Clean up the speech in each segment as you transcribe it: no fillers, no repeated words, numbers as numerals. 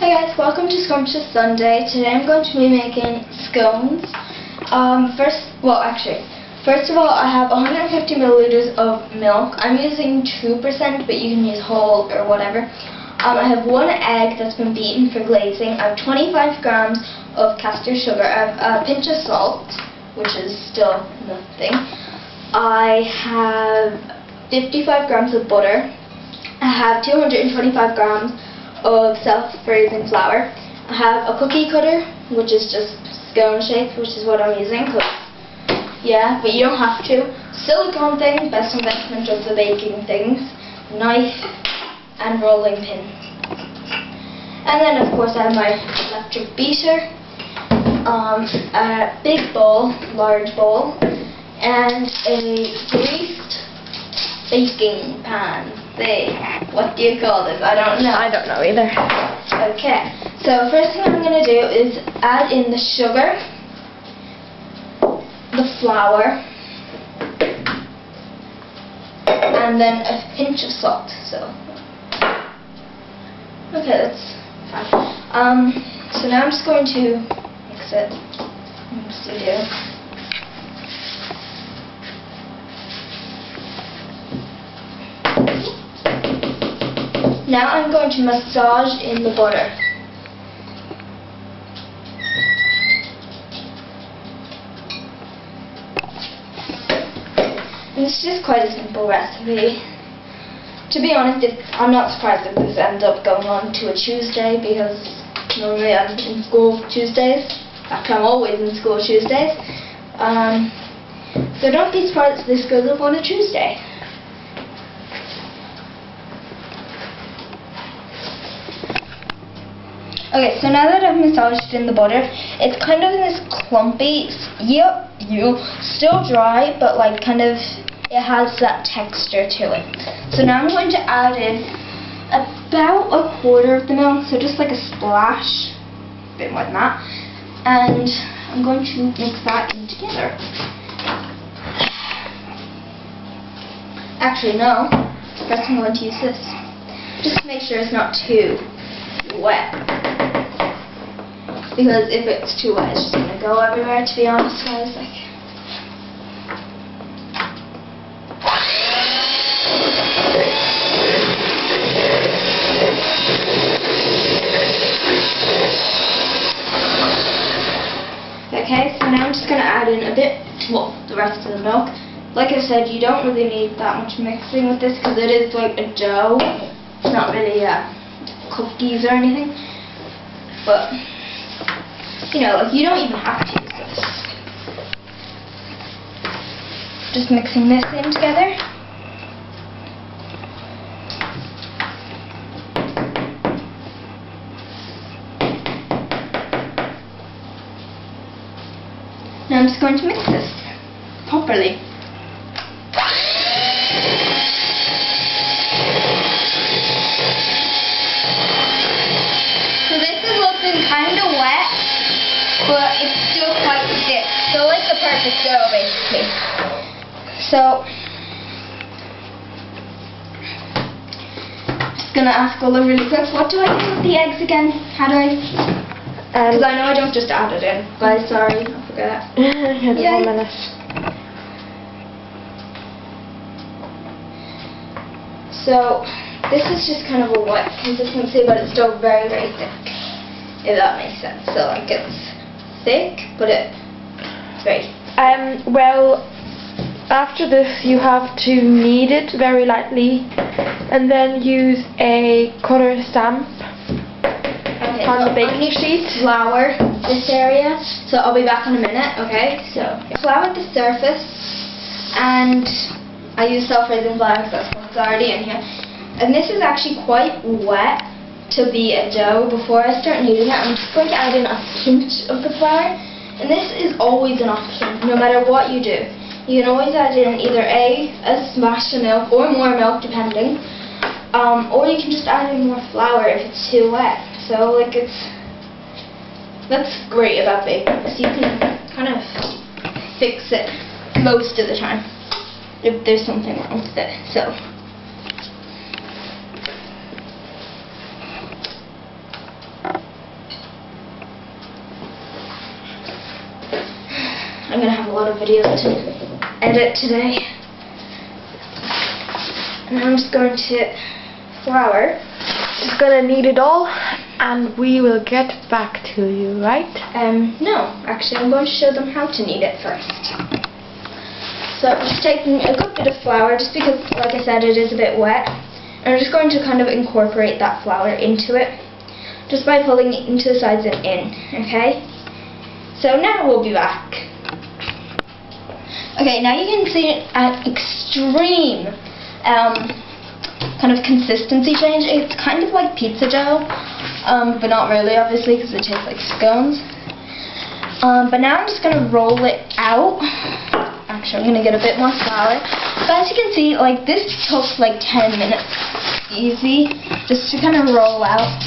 Hey guys, welcome to Scrumptious Sunday. Today I'm going to be making scones. First of all, I have 150 milliliters of milk. I'm using 2%, but you can use whole or whatever. I have 1 egg that's been beaten for glazing. I have 25 grams of caster sugar. I have a pinch of salt, which is still nothing. I have 55 grams of butter. I have 225 grams of self-raising flour. I have a cookie cutter, which is just scone shape, which is what I'm using. Yeah, but you don't have to. Silicone thing, best investment of the baking things. Knife and rolling pin. And then of course I have my electric beater, a big bowl, large bowl, and a greased baking pan thing. What do you call this? I don't know. I don't know either. Okay, so first thing I'm going to do is add in the sugar, the flour, and then a pinch of salt. Okay, that's fine. So now I'm just going to mix it. Now I'm going to massage in the butter. And this is just quite a simple recipe. To be honest, I'm not surprised if this ends up going on to a Tuesday, because normally I'm in school Tuesdays. In fact, I'm always in school Tuesdays. So don't be surprised if this goes up on a Tuesday. Okay, so now that I've massaged in the butter, it's kind of in this clumpy, still dry, but like kind of, it has that texture to it. So now I'm going to add in about 1/4 of the milk, so just like a splash, a bit more than that, and I'm going to mix that in together. Actually, no, first I'm going to use this, just to make sure it's not too wet. Because if it's too wet, it's just going to go everywhere, to be honest, guys. Okay, so now I'm just going to add in a bit, the rest of the milk. Like I said, you don't really need that much mixing with this, because it is like a dough. It's not really cookies or anything. But you know, like, you don't even have to use this. Just mixing this in together. Now I'm just going to mix this properly. So this is looking kind of wet, but it's still quite thick, so it's the perfect dough basically. So, just gonna ask Ola really quick, what do I do with the eggs again? How do I? Because I know I don't just add it in. Guys, sorry, I forgot. Yeah, 1 minute. So, this is just kind of a wet consistency, but it's still very, very thick, if that makes sense. So, like, it's thick, but it's very thick. Well, after this you have to knead it very lightly and then use a cutter stamp on the baking sheet. Flour this area, so I'll be back in a minute. Okay, so flour the surface, and I use self-raising flour because that's what's already in here. And this is actually quite wet to be a dough. Before I start kneading it, I'm just going to add in a pinch of the flour, and this is always an option, no matter what you do. You can always add in either a splash of milk or more milk, depending, or you can just add in more flour if it's too wet. So like that's great about baking, because you can kind of fix it most of the time if there's something wrong with it. So I'm going to have a lot of videos to edit today. And I'm just going to flour. Just gonna knead it all and we will get back to you, right? No, actually I'm going to show them how to knead it first. So I'm just taking a good bit of flour, just because, like I said, it is a bit wet. And I'm just going to kind of incorporate that flour into it, just by pulling it into the sides and in, okay? So now we'll be back. Okay, now you can see an extreme kind of consistency change. It's kind of like pizza dough, but not really, obviously, because it tastes like scones. But now I'm just going to roll it out. Actually, I'm going to get a bit more flour. But as you can see, like, this took like 10 minutes easy, just to kind of roll out.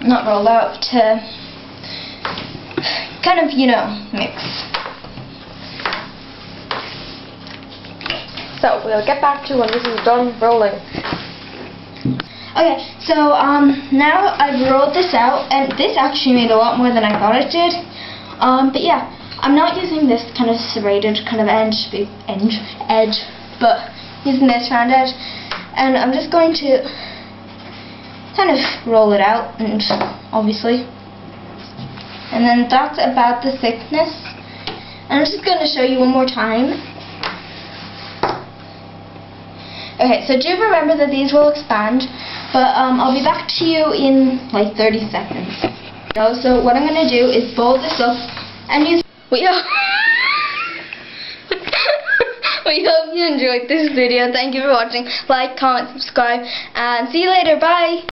Not roll out, to kind of, you know, mix. So we'll get back to you when this is done rolling. Okay, so now I've rolled this out, and this actually made a lot more than I thought it did. But yeah, I'm not using this kind of serrated kind of edge, but using this round edge, and I'm just going to kind of roll it out, and obviously, and then that's about the thickness. And I'm just going to show you one more time. Okay, so do remember that these will expand, but I'll be back to you in like 30 seconds. So what I'm going to do is bowl this up and use... We hope you enjoyed this video. Thank you for watching. Like, comment, subscribe, and see you later. Bye!